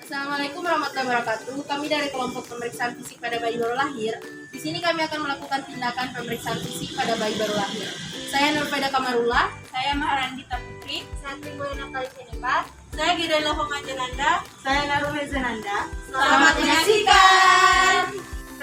Assalamualaikum warahmatullahi wabarakatuh. Kami dari kelompok pemeriksaan fisik pada bayi baru lahir. Di sini kami akan melakukan tindakan pemeriksaan fisik pada bayi baru lahir. Saya Nurfaida Kamarullah. Saya Maharandita Putri. Saya Tribulina Kaliseneba. Saya Gidela Homajananda. Saya Narume Zananda. Selamat menyaksikan.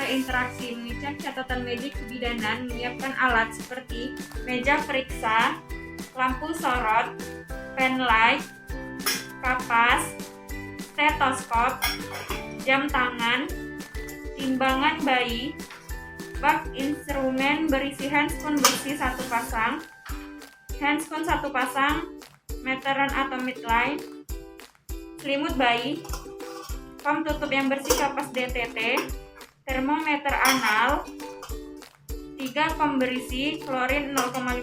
Interaksi mengecek catatan medik kebidanan menyiapkan alat seperti meja periksa, lampu sorot, pen light, kapas, stetoskop, jam tangan, timbangan bayi, bak instrumen berisi handscoon bersih 1 pasang, handscoon 1 pasang, meteran atau midline, selimut bayi, pam tutup yang bersih kapas DTT, termometer anal, 3 pam berisi klorin 0,5%,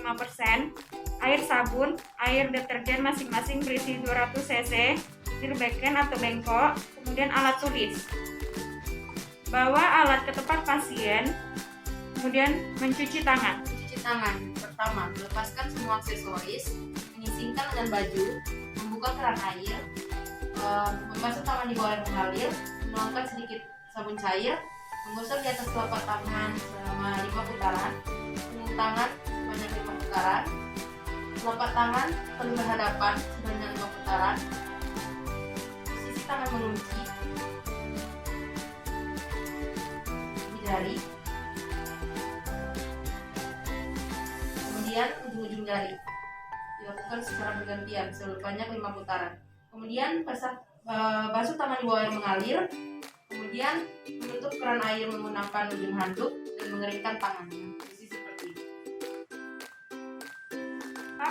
air sabun, air deterjen masing-masing berisi 200 cc, dirbeken atau bengkok, kemudian alat tulis. Bawa alat ke tempat pasien, kemudian mencuci tangan. Cuci tangan. Pertama, melepaskan semua aksesoris, menyisingkan dengan baju, membuka keran air, membasuh tangan di bawah air mengalir, menuangkan sedikit sabun cair, menggosok di atas telapak tangan selama 5 putaran, punggung tangan sebanyak 5 putaran, telapak tangan saling berhadapan sebanyak 5 putaran, posisi tangan mengunci di jari, kemudian ujung-ujung jari dilakukan secara bergantian sebanyak 5 putaran. Kemudian basuh tangan di bawah air mengalir, kemudian menutup keran air menggunakan ujung handuk dan mengeringkan tangannya. Posisi seperti ini.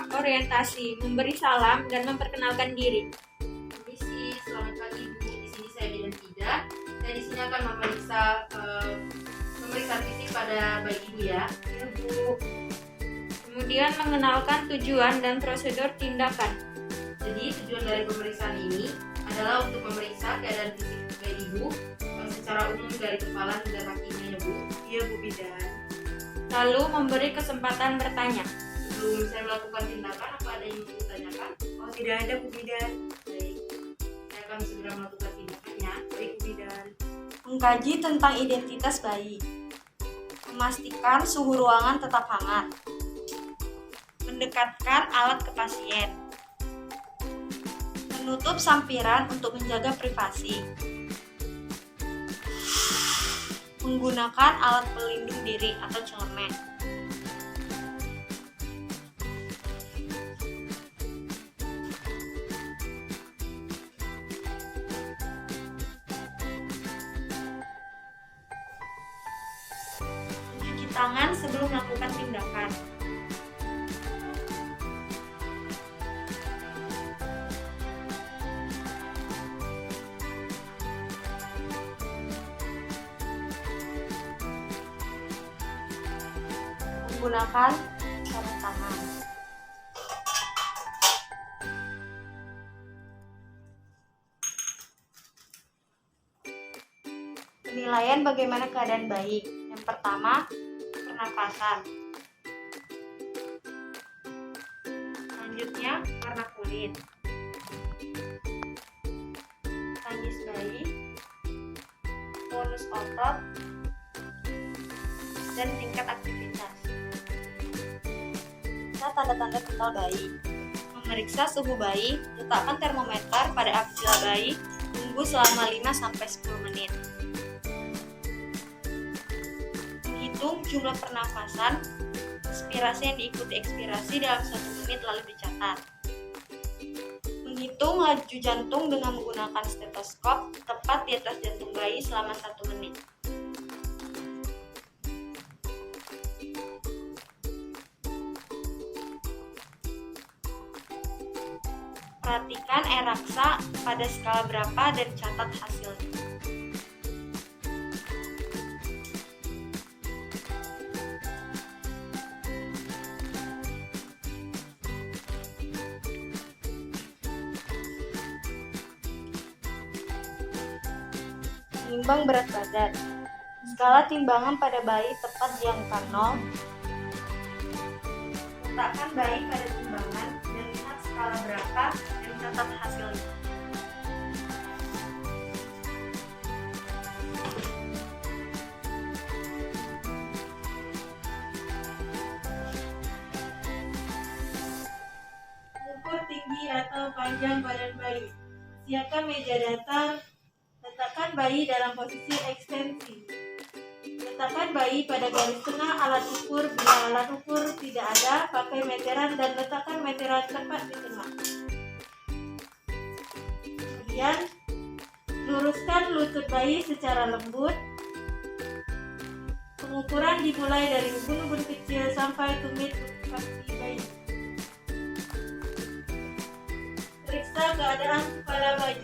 Orientasi, memberi salam dan memperkenalkan diri. Permisi, selamat pagi Bu. Di sini saya Bidan Fida. Saya di sini akan memeriksa pemeriksaan fisik pada bayi Ibu ya. Ya, Bu. Kemudian mengenalkan tujuan dan prosedur tindakan. Jadi tujuan dari pemeriksaan ini adalah untuk memeriksa keadaan fisik bayi Ibu secara umum dari kepala hingga kakinya ya Bu. Iya Bu Bidan. Lalu memberi kesempatan bertanya. Sebelum saya melakukan tindakan, apa ada yang ingin ditanyakan? Oh tidak ada Bu Bidan. Baik, saya akan segera melakukan tindakannya. Baik Bu Bidan. Mengkaji tentang identitas bayi. Memastikan suhu ruangan tetap hangat. Mendekatkan alat ke pasien. Menutup sampiran untuk menjaga privasi. Menggunakan alat pelindung diri atau celemek. Mencuci tangan sebelum melakukan tindakan. Menggunakan sarung tangan. Penilaian bagaimana keadaan bayi. Yang pertama, pernapasan. Selanjutnya, warna kulit. Tangis bayi, tonus otot, dan tingkat aktivitas. Tanda-tanda vital bayi. Memeriksa suhu bayi, letakkan termometer pada aksila bayi, tunggu selama 5-10 menit. Menghitung jumlah pernafasan, inspirasi yang diikuti ekspirasi dalam 1 menit lalu dicatat. Menghitung laju jantung dengan menggunakan stetoskop tepat di atas jantung bayi selama 1 menit. Perhatikan raksa pada skala berapa dan catat hasilnya. Menimbang berat badan. Skala timbangan pada bayi tepat di angka 0. Letakkan bayi pada timbangan dan lihat skala berapa dan catat hasilnya. atau panjang badan bayi. Siapkan meja datar. Letakkan bayi dalam posisi ekstensi. Letakkan bayi pada garis tengah alat ukur. Bila alat ukur tidak ada, pakai meteran dan letakkan meteran tepat di tengah. Kemudian, luruskan lutut bayi secara lembut. Pengukuran dimulai dari ubun-ubun kecil sampai tumit kaki bayi. Periksa keadaan kepala bayi.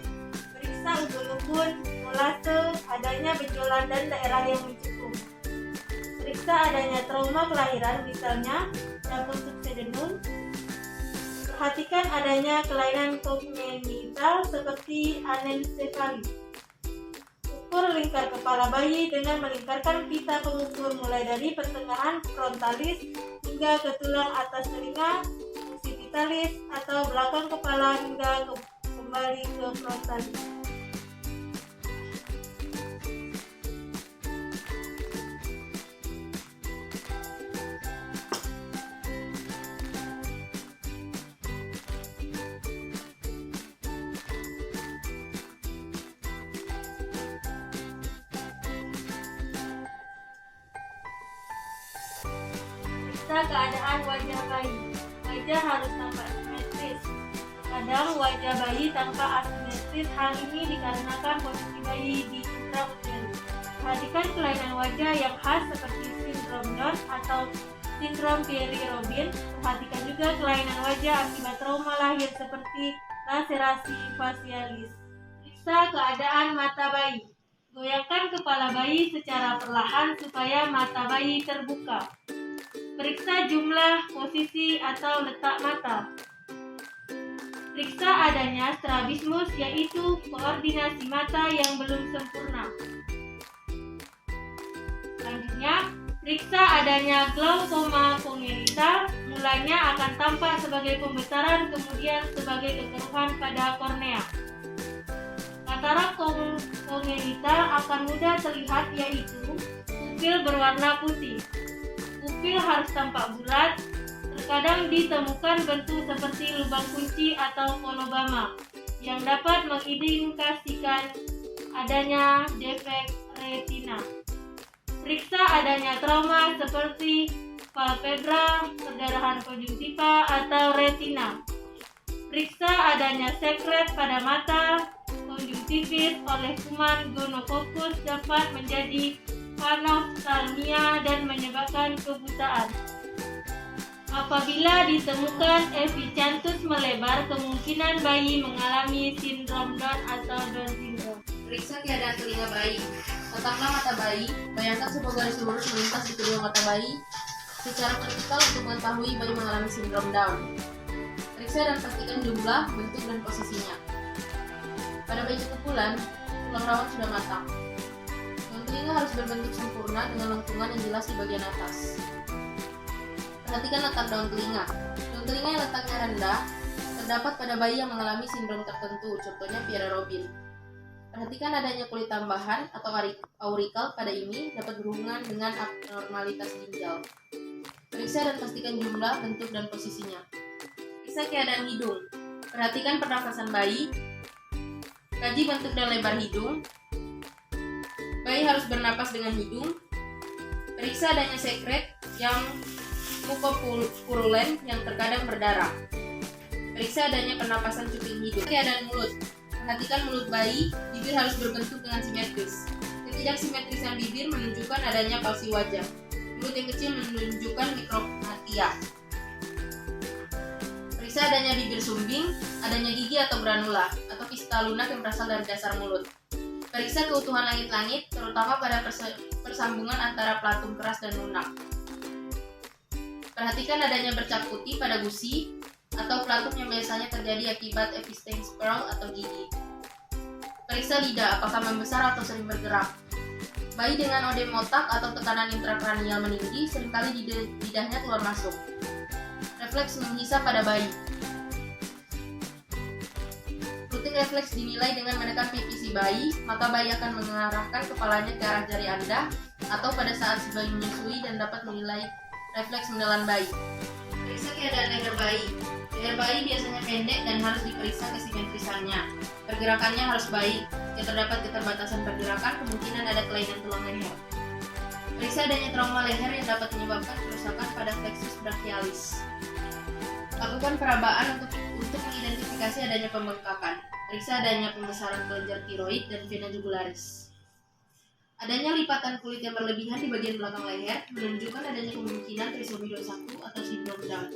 Periksa ubun-ubun, molase, adanya benjolan dan daerah yang mencekung. Periksa adanya trauma kelahiran, misalnya dapur subsedenum. Perhatikan adanya kelainan kongenital seperti anencefali. Ukur lingkar kepala bayi dengan melingkarkan pita pengukur mulai dari pertengahan frontalis hingga ke tulang atas telinga, occipitalis atau belakang kepala hingga kembali ke frontalis. Periksa keadaan wajah bayi. Wajah harus tampak simetris. Kadang wajah bayi tampak asimetris. Hal ini dikarenakan posisi bayi di intrauterus. Perhatikan kelainan wajah yang khas seperti sindrom Down atau sindrom Pierre-Robin. Perhatikan juga kelainan wajah akibat trauma lahir seperti laserasi facialis. Periksa keadaan mata bayi. Goyangkan kepala bayi secara perlahan supaya mata bayi terbuka. Periksa jumlah, posisi, atau letak mata. Periksa adanya strabismus, yaitu koordinasi mata yang belum sempurna. Selanjutnya, periksa adanya glaukoma kongenital. Mulanya akan tampak sebagai pembesaran, kemudian sebagai kekeruhan pada kornea. Katarak kongenital akan mudah terlihat, yaitu pupil berwarna putih. Pupil harus tampak bulat. Terkadang ditemukan bentuk seperti lubang kunci atau kolobama yang dapat mengindikasikan adanya defek retina. Periksa adanya trauma seperti palpebra, perdarahan konjungtiva atau retina. Periksa adanya sekret pada mata. Konjungtivis oleh kuman gonococcus dapat menjadi panoftalmia dan menyebabkan kebutaan. Apabila ditemukan epicanthus melebar, kemungkinan bayi mengalami sindrom Down atau Down syndrome. Periksa keadaan telinga bayi. Letaklah mata bayi. Bayangkan sebuah garis lurus melintas di kedua mata bayi secara vertikal untuk mengetahui bayi mengalami sindrom Down. Periksa dan pastikan jumlah, bentuk, dan posisinya. Pada bayi ketupulan, tulang rawan sudah matang. Daun telinga harus berbentuk sempurna dengan lengkungan yang jelas di bagian atas. Perhatikan letak daun telinga. Daun telinga yang letaknya rendah terdapat pada bayi yang mengalami sindrom tertentu, contohnya Pierre-Robin. Perhatikan adanya kulit tambahan atau aurikal pada ini dapat berhubungan dengan abnormalitas ginjal. Periksa dan pastikan jumlah, bentuk, dan posisinya. Periksa keadaan hidung. Perhatikan pernafasan bayi. Kaji bentuk dan lebar hidung. Bayi harus bernapas dengan hidung. Periksa adanya sekret yang mukopurulen yang terkadang berdarah. Periksa adanya pernapasan cuping hidung. Keadaan mulut. Perhatikan mulut bayi. Bibir harus berbentuk dengan simetris. Ketidaksimetrisan bibir menunjukkan adanya palsi wajah. Mulut yang kecil menunjukkan mikropatia. Periksa adanya bibir sumbing, adanya gigi atau granula, atau pista lunak yang berasal dari dasar mulut. Periksa keutuhan langit-langit, terutama pada persambungan antara platum keras dan lunak. Perhatikan adanya bercak putih pada gusi, atau platum yang biasanya terjadi akibat epistems pearl atau gigi. Periksa lidah, apakah membesar atau sering bergerak. Bayi dengan odem otak atau tekanan intrakranial meninggi, seringkali lidahnya keluar masuk. Refleks menghisap pada bayi. Rutin refleks dinilai dengan menekan pipi si bayi, maka bayi akan mengarahkan kepalanya ke arah jari Anda, atau pada saat si bayi menyusui dan dapat menilai refleks menelan bayi. Periksa keadaan leher bayi. Leher bayi biasanya pendek dan harus diperiksa kesimetrisannya. Pergerakannya harus baik. Jika terdapat keterbatasan pergerakan, kemungkinan ada kelainan tulang leher. Periksa adanya trauma leher yang dapat menyebabkan kerusakan pada plexus brachialis. Lakukan perabaan untuk mengidentifikasi adanya pembengkakan. Periksa adanya pembesaran kelenjar tiroid dan vena jugularis. Adanya lipatan kulit yang berlebihan di bagian belakang leher menunjukkan adanya kemungkinan trisomi 21 atau sindrom Down.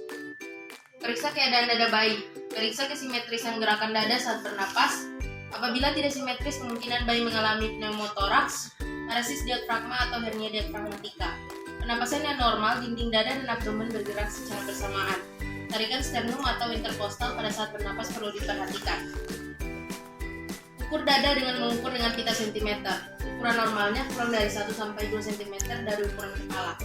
Periksa keadaan dada bayi. Periksa kesimetrisan gerakan dada saat bernapas. Apabila tidak simetris, kemungkinan bayi mengalami pneumotoraks, paresis diafragma atau hernia diafragmatika. Penapasan yang normal, dinding dada dan abdomen bergerak secara bersamaan. Tarikan sternum atau interkostal pada saat bernapas perlu diperhatikan. Ukur dada dengan mengukur dengan pita cm. Ukuran normalnya kurang dari 1-2 cm dari ukuran kepala.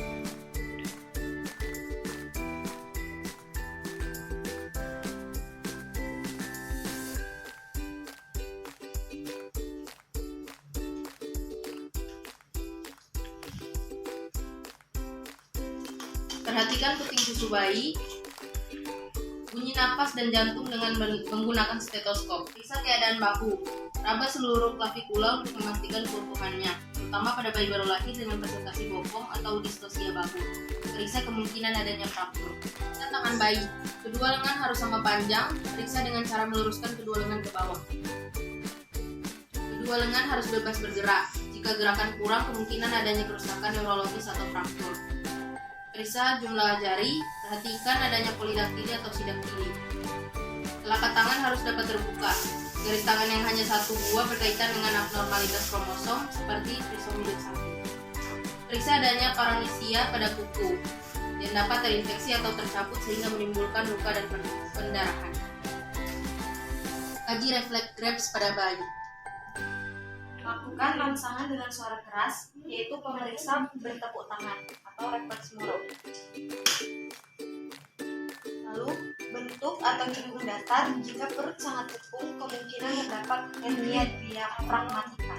Perhatikan puting susu bayi, bunyi napas dan jantung dengan menggunakan stetoskop. Periksa keadaan bahu. Raba seluruh klavikula untuk memastikan keutuhannya, terutama pada bayi baru lahir dengan presentasi bokong atau distosia bahu. Periksa kemungkinan adanya fraktur. Periksa tangan bayi. Kedua lengan harus sama panjang. Periksa dengan cara meluruskan kedua lengan ke bawah. Kedua lengan harus bebas bergerak. Jika gerakan kurang, kemungkinan adanya kerusakan neurologis atau fraktur. Periksa jumlah jari, perhatikan adanya polidaktili atau sidaktili. Telapak tangan harus dapat terbuka. Garis tangan yang hanya satu buah berkaitan dengan abnormalitas kromosom seperti trisomi 21. Periksa adanya paranisia pada kuku yang dapat terinfeksi atau tercabut sehingga menimbulkan luka dan pendarahan. Kaji refleks Krebs pada bayi. Lakukan rangsangan dengan suara keras, yaitu pemeriksa bertepuk tangan atau refleks Moro. Lalu, bentuk atau cenderung datar. Jika perut sangat tepung, kemungkinan terdapat hernia diafragmatika.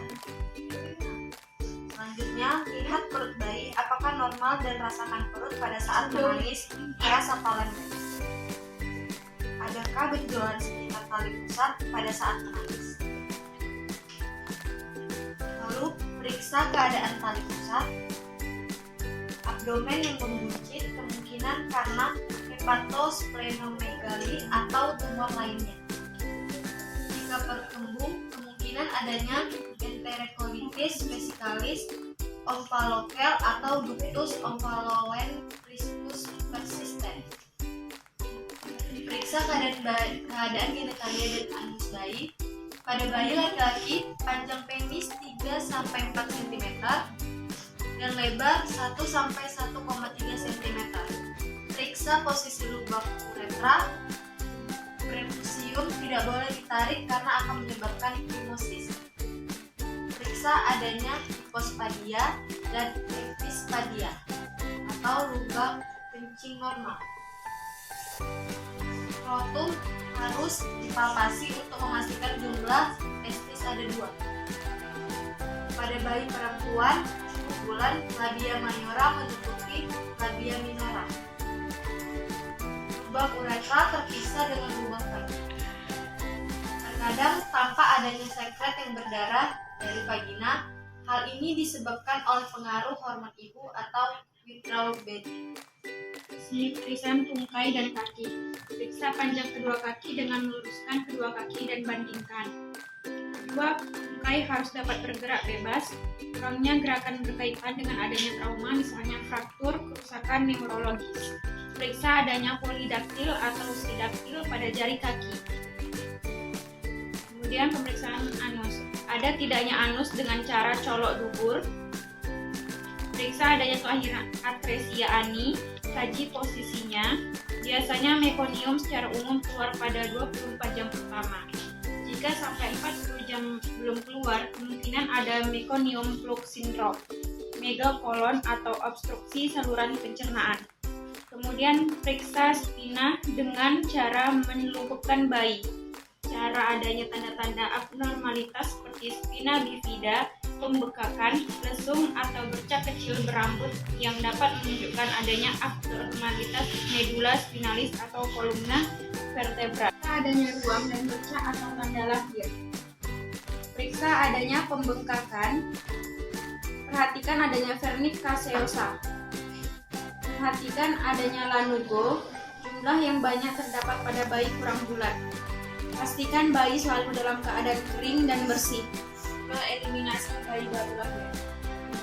Selanjutnya, lihat perut bayi apakah normal dan rasakan perut pada saat menangis, keras atau lembek. Adakah benjolan sekitar tali pusat pada saat menangis? Lalu, periksa keadaan tali pusat. Abdomen yang membuncit kemungkinan karena hepatosplenomegali atau tumor lainnya. Jika perut kembung, kemungkinan adanya enterocolitis vesicalis, omphalocele atau ductus omphalocentriscus persistent. Periksa keadaan genitalia dan anus bayi. Pada bayi laki-laki, panjang penis 3-4 cm dan lebar 1-1,3 cm. Periksa posisi lubang uretra. Prepusium tidak boleh ditarik karena akan menyebabkan ektimosis. Periksa adanya hipospadia dan epispadia atau lubang kencing normal. Skrotum harus dipalpasi untuk memastikan jumlah testis ada 2. Pada bayi perempuan 10 bulan, labia mayora menutupi labia minora. Lubang uretra terpisah dengan lubang vagina. Terkadang tampak adanya sekret yang berdarah dari vagina. Hal ini disebabkan oleh pengaruh hormon ibu atau withdrawal baby. Simetrisan tungkai dan kaki. Periksa panjang kedua kaki dengan meluruskan kedua kaki dan bandingkan. Kedua, tungkai harus dapat bergerak bebas. Kurangnya gerakan berkaitan dengan adanya trauma, misalnya fraktur, kerusakan neurologis. Periksa adanya polidaktil atau sidaktil pada jari kaki. Kemudian pemeriksaan anus. Ada tidaknya anus dengan cara colok dubur. Periksa adanya kelahiran atresia ani. Kaji posisinya. Biasanya mekonium secara umum keluar pada 24 jam pertama. Jika sampai 40 jam belum keluar, kemungkinan ada mekonium flux syndrome, megakolon atau obstruksi saluran pencernaan. Kemudian periksa spina dengan cara melungkupkan bayi. Cara adanya tanda-tanda abnormalitas seperti spina bifida, pembekakan, lesung atau bercak kecil berambut yang dapat menunjukkan adanya abnormalitas medula spinalis atau kolumna vertebra. Adanya ruam dan bercak atau tanda lahir. Periksa adanya pembengkakan. Perhatikan adanya vernix caseosa. Perhatikan adanya lanugo, jumlah yang banyak terdapat pada bayi kurang bulan. Pastikan bayi selalu dalam keadaan kering dan bersih. Eliminasi bayi baru lahir.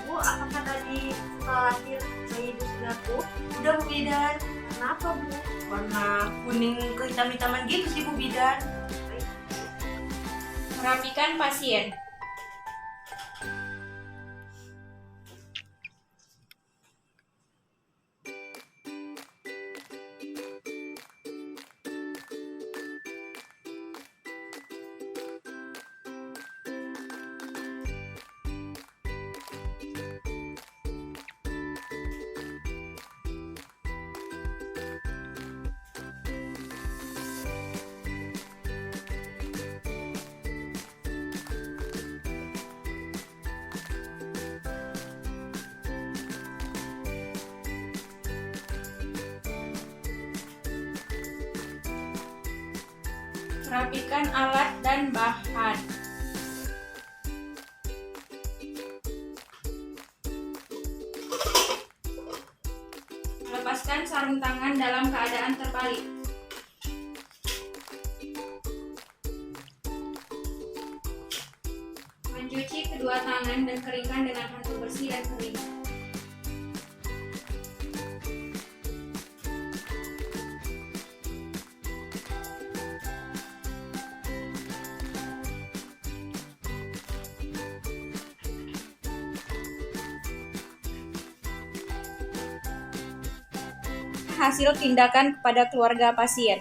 Bu, apakah tadi setelah lahir bayi ibu sudah Bu? Udah Bu Bidan. Kenapa Bu? Warna kuning kehitam-hitaman gitu sih Bu Bidan. Merapikan pasien. Rapikan alat dan bahan. Melepaskan sarung tangan dalam keadaan terbalik. Mencuci kedua tangan dan keringkan dengan handuk bersih dan kering. Hasil tindakan kepada keluarga pasien.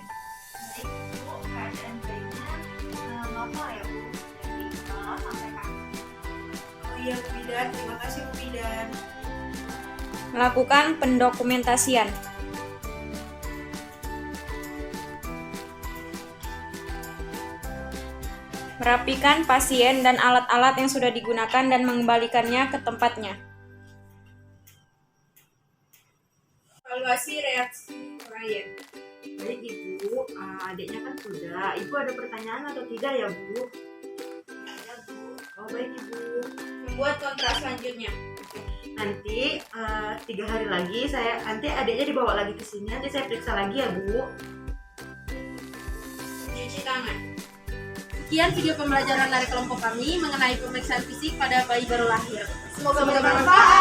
Baik Bu, keadaan bayinya normal ya Bu? Dari kepala sampai kaki. Oh iya Bu Bidan, terima kasih Bu Bidan. Melakukan pendokumentasian. Merapikan pasien dan alat-alat yang sudah digunakan dan mengembalikannya ke tempatnya. Evaluasi reaksi klien. Baik Ibu, adiknya kan sudah. Ibu ada pertanyaan atau tidak ya Bu? Ya Bu. Oh baik Ibu. Membuat kontrak selanjutnya. Nanti 3 hari lagi nanti adiknya dibawa lagi ke sini. Nanti saya periksa lagi ya Bu. Cuci tangan. Sekian video pembelajaran dari kelompok kami mengenai pemeriksaan fisik pada bayi baru lahir. Semoga bermanfaat.